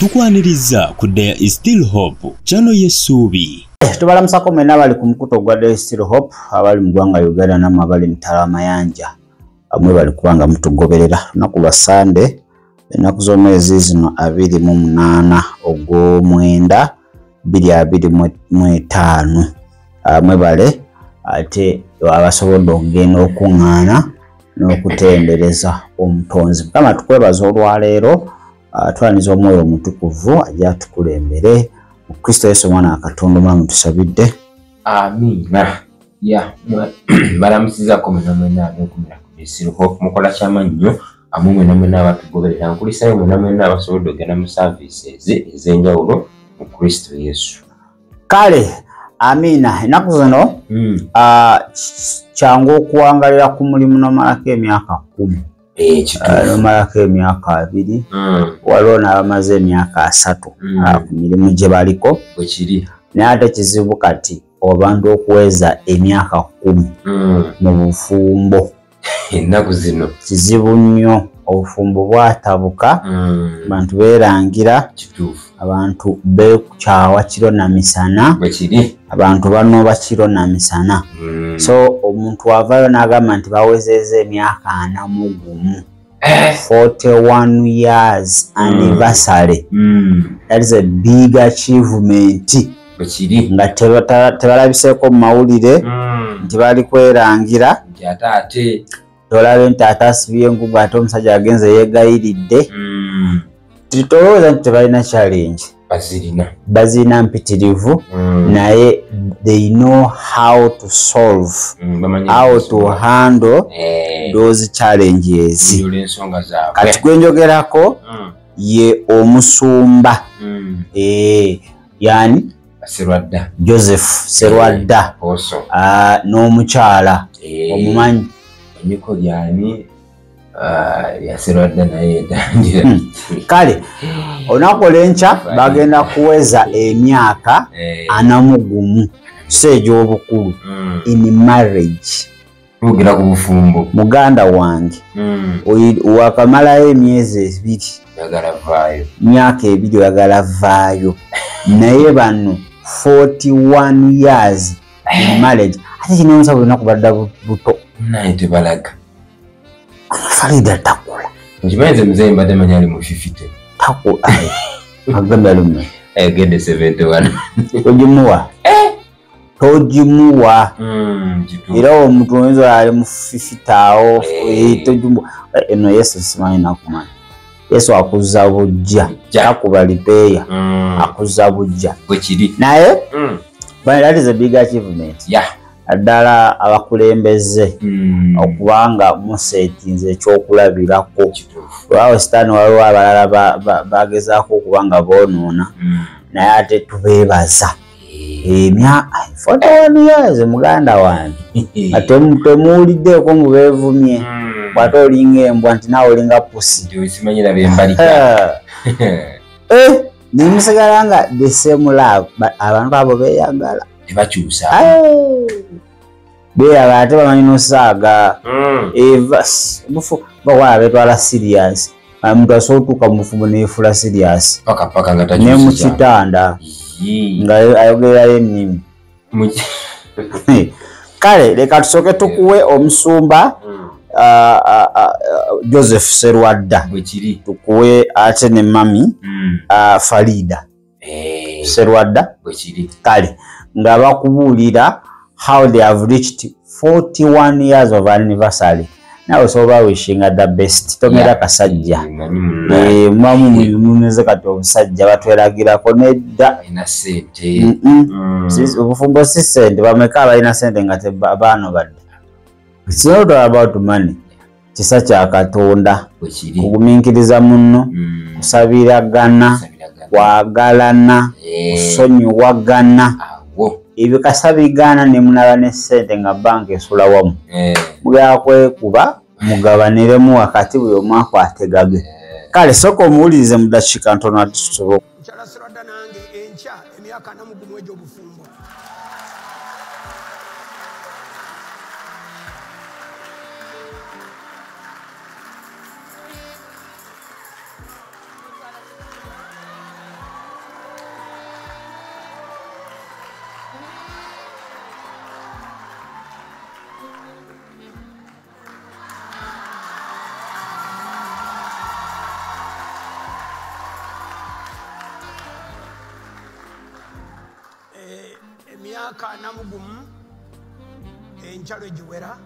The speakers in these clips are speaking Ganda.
tukwaniriza ku There is Still Hope chano yesubi. Tubalamusako mwena abali ku mukuto gwa There is Still Hope abali mu ggwanga Uganda namwe abali mu ttala Mayanja amwe bali kubanga mutugoberera lunaku lwa Sunday ennaku z'omwezi zino 28 ogw'omwenda 2025 amwe bale ate abasobodde okugenda okuŋŋaana n'okutendereza omutonzi. Mukama tukwebaza olwaleero twaniza omwoyo omutukuvu ajja tukulembere mu Kristo Yesu mwana wa Katonda omulamu tusabidde. Amina. Ya balamusiza ko mwena abekumira ku Still Hope mukola kyamannyo amwe mwena abatugoberera nkulisayo mwena abasobodde okugenda mu services ez'enjawulo mu Kristo Yesu. Kale amina ennaku zino kyangu okuwangalira ku mulimu n'omalako emyaka 10 n'omalako emyaka 2 waliwo n'abamaze emyaka 3 ku mirimu gye baliko bwekiri naye ate kizibu kati abantu okuweza emyaka 10 mu bufumbo ennaku zino kizibu nnyo. Obufumbo bwatabuka abantu beerangira kituufu abantu bekyawa kiro na misana bwekiri abantu banooba kiro na misana so omuntu wavayo n'agamba nti bawezezza emyaka 41 41 years anniversary. That is a big achievement. bwekiri nga tebalabiseeko mu mawulire nti bali kwerangira ate tolabe nti ate asibye engugu ate omusajja agenze yeegayiridde. Titolowooza nti tebalina challenge bazirina mpitirivu naye they know how to solve how to handle those challenges. Kati gwenjogerako ye omusumba yani Serwadda Joseph Serwadda n'omukyala omumanyi niko yani ya Serwadda naye dandira. Kale onakola enkya bagenda kuweza emyaka 41 seegy'obukulu in marriage. Tugira ku bufumbo muganda wange wakamalayo emyezi 2 yagala vaayo myaka 2 yagala vaayo naye bano 41 years in marriage. Ate kino nsaba olina kubadda buto naye tebalaga Farida takula nkimanyize muzeeyi mbadde manya ali mu 50 takula agamba lume gende 71 ogimuwa togimuwa era omuntu oyinza ali mu 50 awo togimuwa eno Yesu simanyi nakumanya. Yesu akuzza bujja takuba lipeya akuzza bujja bwekiri naye but that is a big achievement. Addala abakulembeze okubanga musetinze ekyokulabirako lwawo sitaani waliwo abalala bagezaako okubanga boonoona naye ate tubeebaza 41 years muganda wange ate temuwuliddeeko mu beevumye bwate olinga embwa nti naawe olinga pusi nimusigala nga the same love abantu abo beeyagala tebakyusa beeyagala ate bamanyi nosaaga bakwala betwala serious omuntu asobola otuuka mu bufumbo neefula serious ne mu kitanda nga ayogererayo ennimi. Kale leka tusooke tukuwe omusumba Joseph Serwadda tukuwe ate ne mami Farida Serwadda kale nga bakubuulira how they have reached 41 years of anniversary. Nawe soba wishinga the best tomera kasajja mumeze kati obusajja batweragirako nedda ina sente obufumbo si sente bameka abalina sente nga tebaano badde. It's not about money. Kisa kya Katonda okugumiikiriza munno kusabiragana kwagalana kusonyiwagana ebyo kasabigana ne munaba ne ssente nga banka esula wamu mugala kwekuba mugabaniremu wakati buli omu akwategage. Kale sooka omuwulirize mu dakiika ntono ati tusobola Mukyala Serwadda nange enkya emyaka 41 egy'obufumbo. emyaka 40 enkyalo egiwera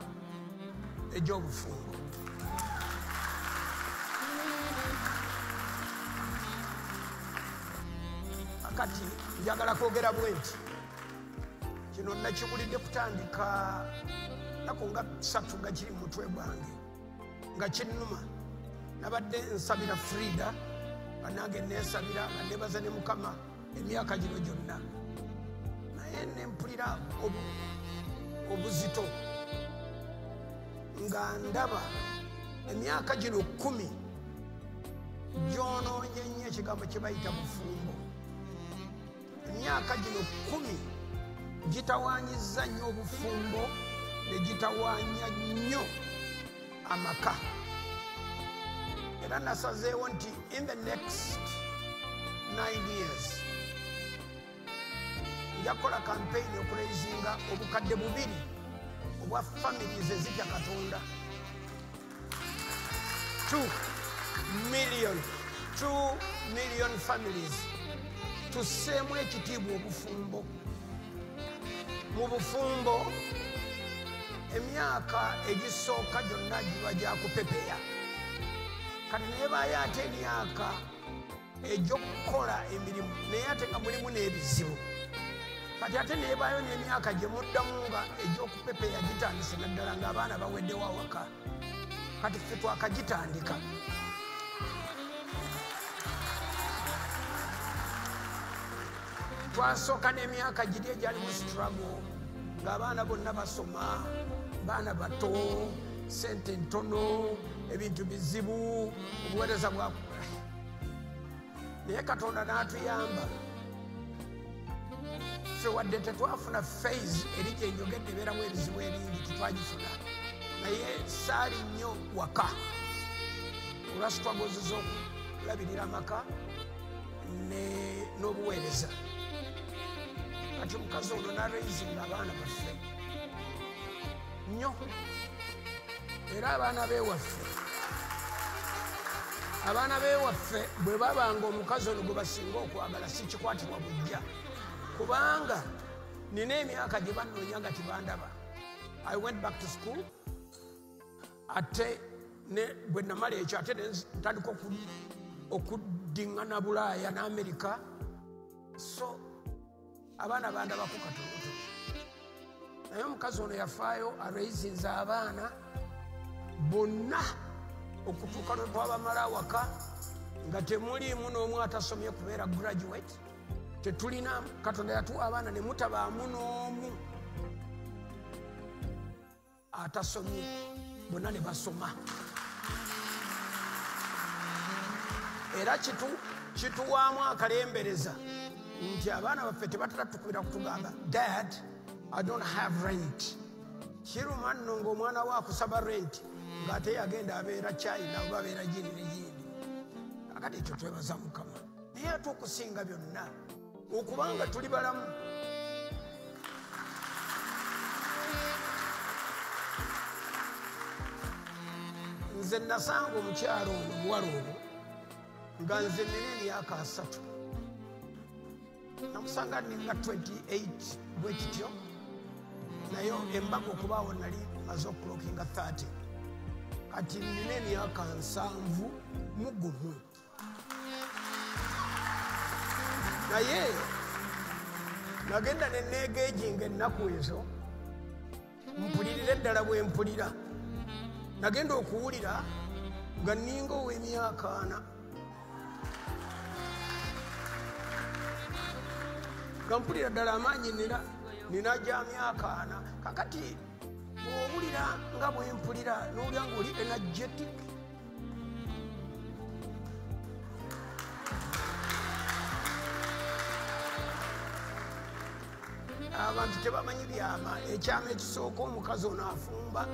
egy'obufungo. Akati njagala kwogera bwenti kino nakibulidde kutandika nako nga 3 nga kiri mutwe gwange nga kinnuma. Nabadde nsabira Frida nga nange neesabira nga nebaza ne Mukama emyaka gino gyonna, naye nempulira obuzito nga ndaba emyaka gino 10 gyonoonye nnyo ekigambo kye bayita bufumbo. Emyaka gino 10 gitawaanyizza nnyo obufumbo ne gitawaanya nnyo amaka. Era nasazeewo nti in the next 9 years nja kukola campaign okuraisinga obukadde 2 obwa families ezitya Katonda. 2 million families tusseemu ekitiibwa obufumbo. Mu bufumbo emyaka egisooka gyonna giba gyakupepeya, kati naye baayo ate emyaka egy'okukola emirimu naye ate nga mulimu n'ebizibu. Kati ate neebaayo n'emyaka gye muddamu nga egy'okupepeya gitandise naddala ng'abaana baweddewo awaka. Kati ffe twakagitandika. Twasooka n'emyaka giri egyali mu struggle ng'abaana bonna basoma, baana bato, sente ntono, ebintu bizibu, obuweereza bwakula. Naye Katonda n'atuyamba. Ffe wadde tetwafuna phase eri gye njogedde ebeeramu ebizibu ebingi tetwagifuna, naye saali nnyo waka olwa struggles z'okulabirira amaka n'obuweereza. Kati omukazi ono n'araisinga abaana baffe nnyo, era abaana b'ewaffe bwe babanga omukazi ono gwe basinga okwagala si kikwatibwa bujja, kubanga nina emyaka gye bannoonya nga tibandaba. I went back to school, ate bwe namala ekyo ate ntandika okuddingana Bulaaya n'Amerika, so abaana bandabako katonotono. Naye omukazi ono yafaayo araisinze abaana bonna okutuuka lwe twabamala awaka nga temuliimu n'omu atasomye kubeera graduate. Tetulina, Katonda yatuwa abaana ne mutabaamu n'omu atasomye, bonna ne basoma. Era kituwaamu akalembereza nti abaana baffe tebatera tukubira kutugamba, Dad, I don't have rent. Kiruma nno ng'omwana we akusaba rent ng'ate yagenda abeera China oba abeera gindi ne gindi. Kakati ekyo twebaza Mukama. Naye ate okusinga byonna okubanga tuli balamu. Nze nasanga omukyalo ono omuwala ono nga nze nina emyaka 3. Namusanga ninga 28 bwe kityo, naye embaga okubaawo nali maze okulokinga 30. Kati nina emyaka 7. Naye nagenda neneegejinga ennaku ezo mpulirire eddala bwe mpulira. Nagenda okuwulira nga nninga ow'emyaka 4. Nga mpulira ddala amaanyi nina gya myaka 4. Kakati bw'owulira nga bwe mpulira n'owulira ng'oli energetic. Abantu tebamanyi byama. Ekyama ekisooka omukazi ono afumba.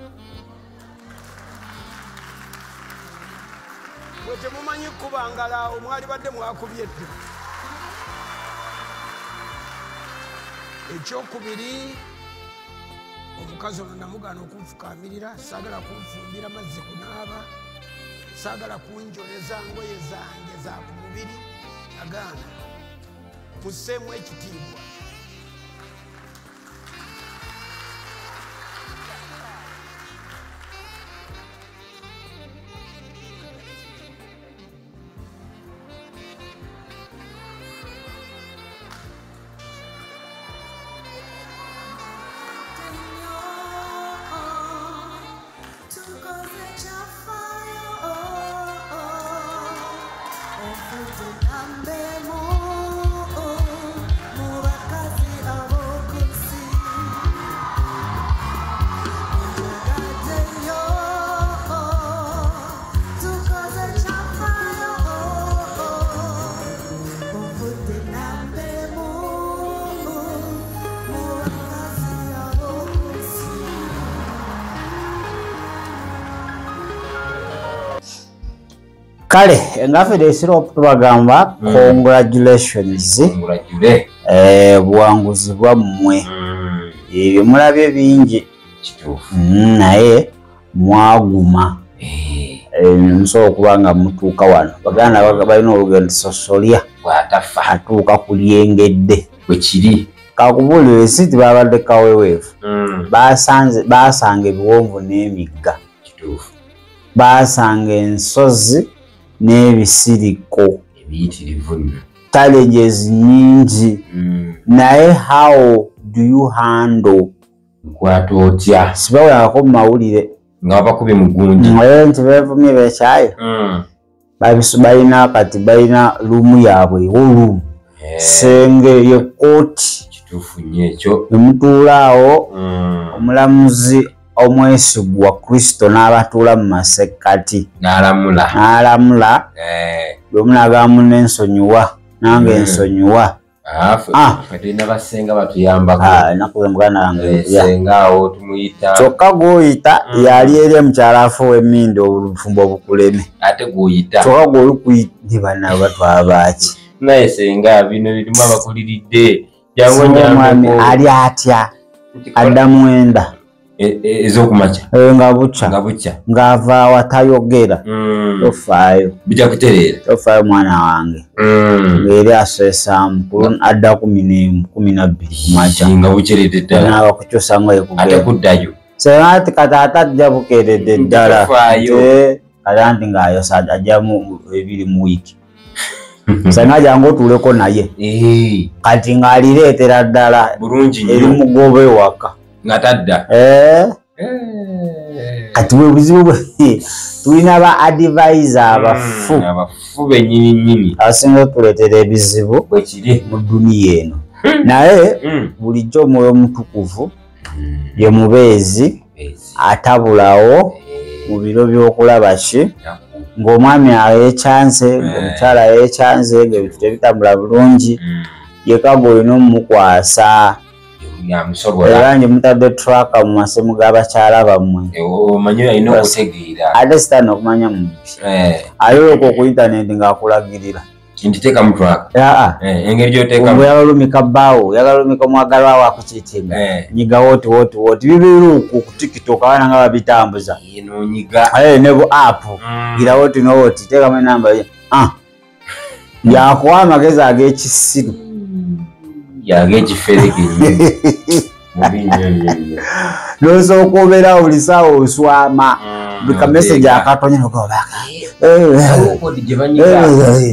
Bwe temumanyi kubangalaawo mwali badde mwakubye edda. Ekyokubiri, omukazi ono namugaana okunfukaamirira, saagala kunfumbira mazzi kunaaba, saagala kunjoleza ngoye zange za ku mubiri, agaana musseemu ekitiibwa. Kale ngafe desiro tubagamba congratulations buwanguzi bwammwe ebyo mulabye bingi naye mwaguma musobola okuba nga mutuuka wano baganda balina olugendo sosolya bw'atafa atuuka ku lyengedde bwe kiri kakubuulira esi tibabadde kaweweevu baasanga ebiwonvu n'emigga baasanga ensozi n'ebisiriko ebiyitirivu challenges nyingi naye how do you handle nkwata otya sibawulako mu mawulire nga bakubye mugundi naye nti beevumye bekyayo balina kati balina luumu yaabwe ewoluumu senge yekooti kituufu nnyo ekyo emutuulaawo omulamuzi omwesigwa Kristo n'abatuula mu masekkati n'alamula bwemunagamba munne ensonyiwa nange ensonyiwa tulina basenga batuyambako nakuze muganda wange senga awo tumuyita kyokka gw'oyita yali eri mukyala afuwa emmindi obufumbo obukuleme ate gw'oyita kyokka gw'oli kuyita bana batwala baaki naye senga bino birimu abakuliridde omwami ali atya adda mwenda ez'okumakya nga bukya ng'ava watayogera tofaayo bijja kutereera tofaayo mwana wange ng'eri asesaamu adda 11 12 kumakya nga bukeredde ddala naaba kukyusa nga ate kuddayo senati kataata ajja bukeredde ddala kata nti ng'ayosa ajjamu 2 mu wiiki senga jangu otuuleko naye kati ng'alireetera ddala bulungi eri mugoba ewaka nga tadda kati bwe buzibu tulina ba advisor abafu bennyini abasinga otuleetera ebizibu mu duniya eno naye bulijjo omwoyo omutukuvu ye mubeezi atabulawo mu biro by'okulaba ki ng'omwami yeekyanze ng'omukyala yeekyanze ng'ebintu tebitambula bulungi yekaga olina omumukwasa era nje mutadde traka mu masimu g'abakyala bammwe ate sitaani okumanya mubbi ayoleka ku intaneti ng'akulagirira ntiteeka mutwaka engeri gy'oteekamu yagalumika bbaawo yagalumika omwagalwawo akukiitinga nyiga wooti bibeera okwo ku tiktok abaana nga babitambuza ne bu apu gira wooti nowooti teekamu enamba yakuwa amagezi ag'ekisiru yag'ekiferege nosooka obeera buli saawa oswama buli kamesegi akatonya nogobaka gye banyiga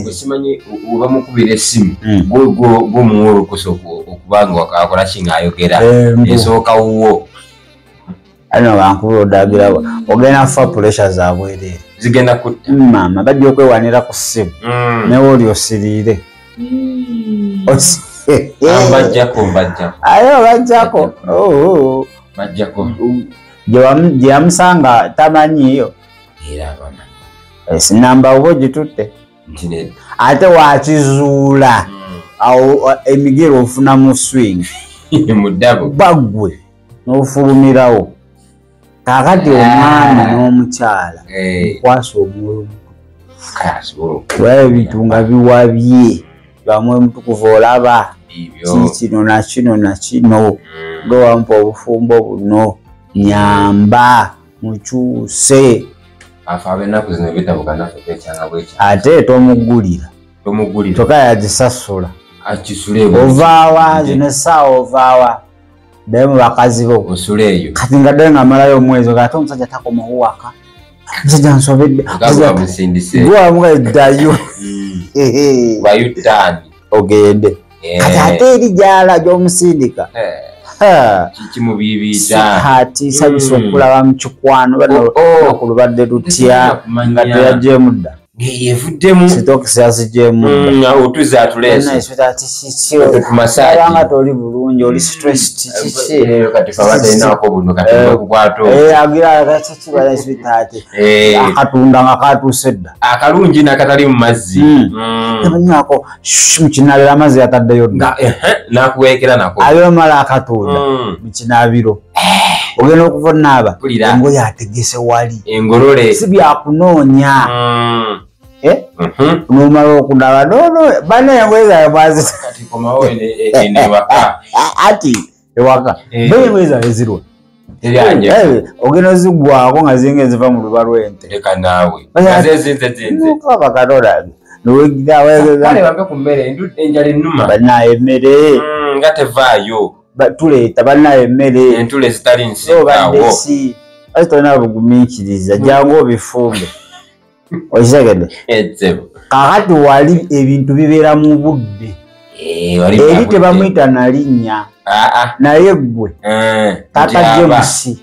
osimanyi oba mukubira essimu gwomuwolokosa okubanga akola ki ng'ayogera esooka wuwo ano bankubira odagira ogenda kufa puresha zabwerere zigenda kutta maama bajja okwewanira ku ssimu newe oli osiriire bajjako gye yamusanga tamanyiyo sinamba oba ogitutte ate wakizuula awo emigero ofunamu swing baggwe n'ofulumirawo kakati omwami n'omukyala kwasa omwoyo ebintu nga biwabye bamwe mutukuvu olaba kino nakino ngewampa obufumbo buno nyamba mukyuse ate tomugulira toka yagisasula ovaawa zino essaawa ovaawa ddayo mu bakazi bo kati nga ddayo ng'amalayo omwezi ate omusajja takomawo waka omusajja nsobedde gwamu eddayo ogende kati ate eri gyala gy'omusindika atiisabisa okulaba mu kikwano banakulu badde lutya nga teyaggyemu dda yevuddemu sitox yazijemu otuze atulese tumasanga toli bulungi oli stressed kiki kati fawatenako buno kati okukwato agira kibala sweetheart akatunda nga katuuse dda akalungi nakatali mu mazzi nako mukinabiro amazzi yataddeyo dda nakuweekera nako ayomala akatunda mukinabiro ogenda okuva naaba engoye ategese wali engolole si byakunoonya nomala okunaba nono bana engoye zawe bwazikomawo ewaka ati ewaka bana engoye zawe zirwa ogenda ozigwako nga zinga eziva mu luba lw'ente leka naawe bakatola bambe ku mmere enjala ennuma banaye emmere nga tevaayo tuleeta banaye emmere entule zitali nsinkaawo tolina bugumiikiriza jangu obifumbe okitegedde kakati wali ebintu bibeera mu budde eri tebamuyita nalinnya naye ggwe tata jemusi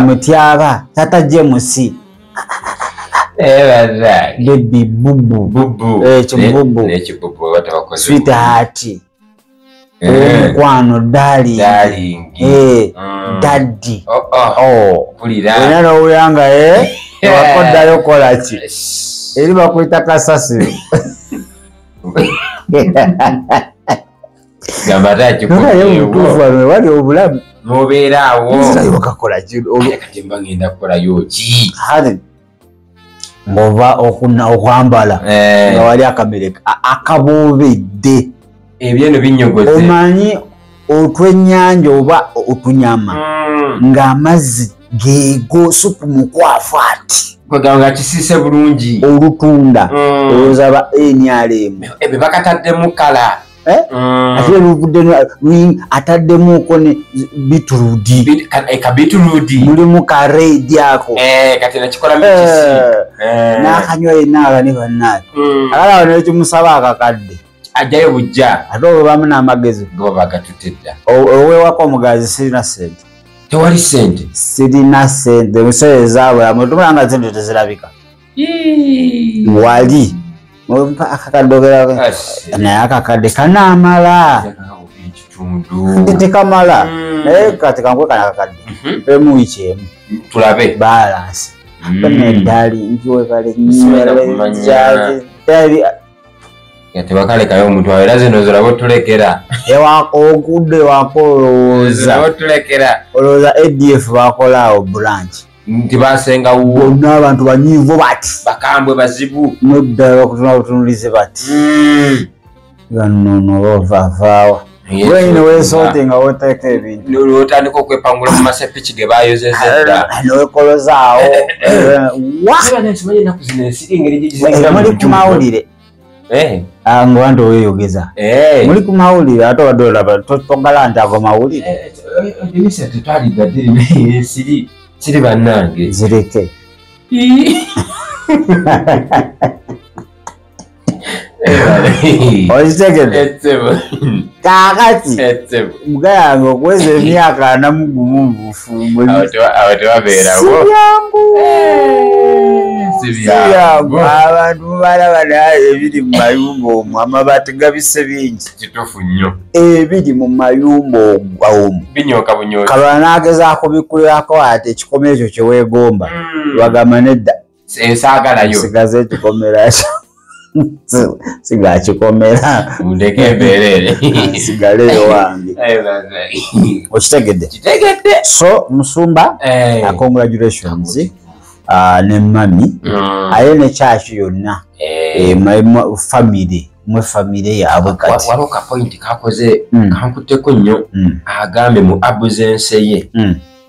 mutyaba tata jemusi bebi bubu ekibubu sweetheart omukwano darling daddy era nowulanga wakoddayo kolaki eri bakwita kasasiro naye omutuufu wano wali obulamu nobeeraawo bakakola katemba ngenda kukolayo ki ng'ova okwambala nga wali akamereka akaboobedde ebyeno binyogoze omanyi otwennyanja oba otunyama ng'amazzi geego supu mukwafu ati kweganga kisiise bulungi olutunda olowooza ba NRM ebyo bakataddemu kala ate ataddemuko ne biturudi kabiturudi mulimu kareedi ako kati nakikola mikisi n'akanywa yenaaga ne bannaye alalawo nekimusaba akakadde ajjayo bujja ate olwo bamu n'amagezi nga bagatute dda owewako omugazi sirina sente tewali sente sirina sente emisolo ezaabulamu tumulanga sente tezirabika wali mpa akakadde ogera naye akakadde kanaamala tekamala naye kati kankwe kana akakadde emu wiiki emu tulabe balansi neddali nkiwekale tebakalekayo omuntu wawe era zino ziraba otulekera okudde wako olowooza ADF bakolaawo branch nti basengawo bonna abantu banyiivu bati bakambwe bazibu noddala bakutuna butunulize bati bannono bavavaawa wenyini weesoote nga woteeka ebintu otandika okwepangula mu masepiki ge bayozezedda newekolozaawo muli ku mawulire nga nti oweeyogeza muli ku mawulire ate obadde olaba togala nti ava mawulire siri bannange zireke okitegedde kaakati muga yange okweza emyaka 41 mu bufumbo sibyangu abantu mubalaba naye ebiri mu mayumba omwo amabaati gabise bingi kituufu nnyo ebiri mu mayumba omwo binyoka bunyoka kabala n'agezaako bikulirako ate ekikome ekyo kyeweegomba bagamba nedda saagalayo sigaze ekikomera sigakikomera ndeke embeerere sigaleyo wange okitegedde so musumba congratulations ne mami aye ne kyaki yonna famire mwe famire yaabwe kati waliwo kapointi kakoze kankuteko nnyo agambe mu abuzense ye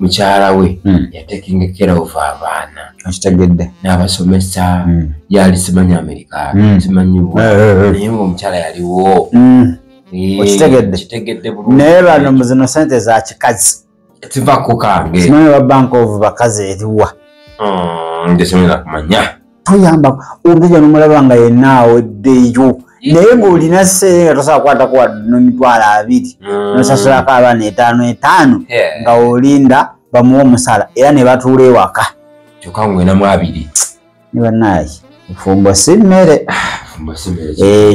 mukyala we yatekinga care of abaana okitegedde n'abasomesa yali simanyi Amerika simanyi naye ng'omukyala yaliwo okitegedde naye bano mu zino sente za kikazi tivako kange simanyi ba bank of bakazi eriwa ndesobola kumanya toyamba omusajja n'omulaba nga yenna aweddeyo naye ng'olina ssente nga tosobola kukwatako emitwalo 2 nosasulako abaana 5 nga olinda bamuwa omusala era ne batuula ewaka kyokka ngwenamu 2 ne bannaye Obufumbo si mmere.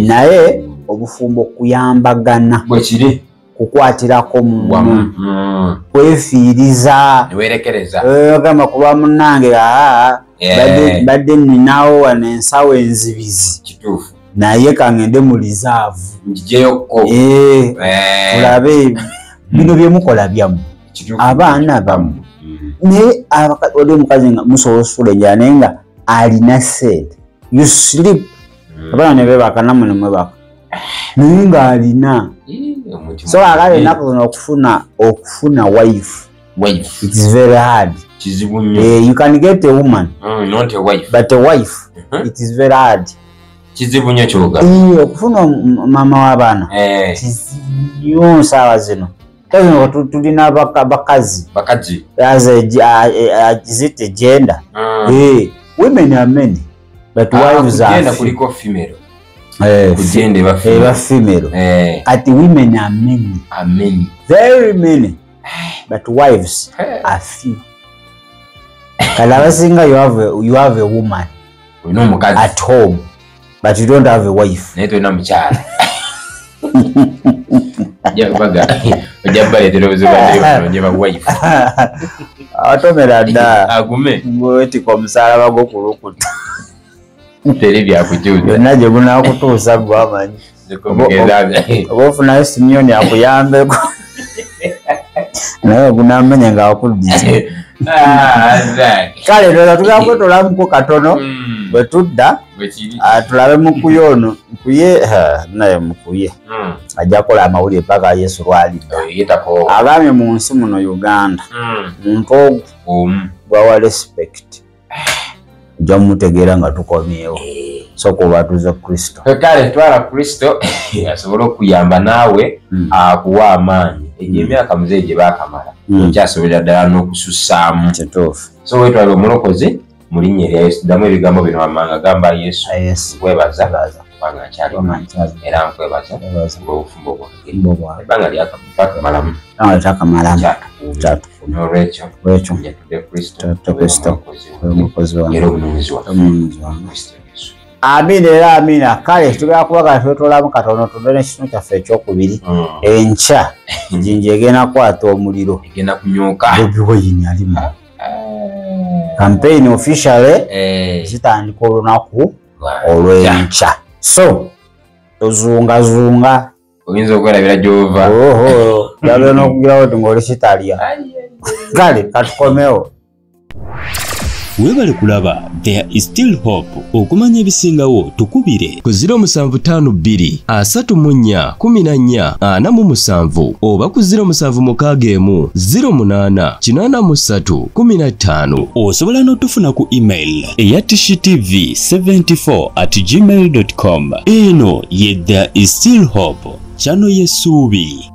Naye obufumbo kuyambagana. Bwe kiri. Kukwatirako munno. Kwefiiriza. Werekereza. Gamba kuba munnange badde nninawo wano ensawo enzibizi. Kituufu. Naye kangende mu reserve. Njijeyoko. Tulabe bino bye mukola byamu. Abaana bamu. Naye oli omukazi nga musobola osula enjala naye nga alina sente. You sleep. Abaana ne beebaka nammwe ne mwebaka. Naye nga alina. So agala ennaku zino okufuna wife. Wife. It is very hard. Kizibu nnyo. You can get a woman. Not a wife. But a wife. It is very hard. Kizibu nnyo kyoga. Okufuna mama w'abaana. Kizibu nnyo nsaawa zino. Kazino tulina bakazi. Bakazi. As a gender. Women are many. But wives are few. Kuliko female. Kugende ba female. At women are many. Are many. Very many. But wives are few. Kalabasinga you have a woman at home, but you don't have a wife. Neto na mchala. Ojabale telobuzibadde onjeba wife. Atomera dda. Agume. Ngweti kwa msalaba go kulukuta. Telebi akujuza. Naje guna kutuusa gwamanyi. Obofuna Simeoni akuyambeko. Naye gunamanya nga wakuddize. Kale ndoza tugakwetolamuko katono bwe tudda tulabe mukuye mukuye naye mukuye ajja kola amawulire paka Yesu lwalidda agambye mu nsi muno Uganda muntu ogu gwawa respect ojja mutegeera nga tukomyewo so kuba tuze Kristo. Kale twala Kristo asobola okuyamba naawe akuwa amaanyi emyaka muzeeye gye baakamala okyasobolera ddala n'okusussaamu. Kituufu. So wetwala omulokozi mu linnya erya Yesu ddamu ebigambo bino wammanga gamba Yesu nkwebaza kubanga nkyalimu era nkwebaza olw'obufumbo bwange ebbanga lyakamalamu n'olwekyo njatudde Kristo omukozi wange era obununuzi wange Kristo Yesu. Amina era amina. Kale tugenda kubaga twetolamu katono tudde n'ekitundu kyaffe ekyokubiri enkya jinja egenda kwata omuliro egenda kunyuka Bobi Wine alimu campaign officially zitandika olunaku olw'enkya so tozungazunga oyinza okwerabira gy'ova yabera n'okugirawo ti ng'oli kitalya kale katukomewo. Webale kulaba There is Still Hope. Okumanya ebisingawo tukubire ku 0752 34 14 47 oba ku 0761 08 83 15. Osobola n'otufuna ku email eya tshitv74@gmail.com. Eno ye There is Still Hope, channel y'essuubi.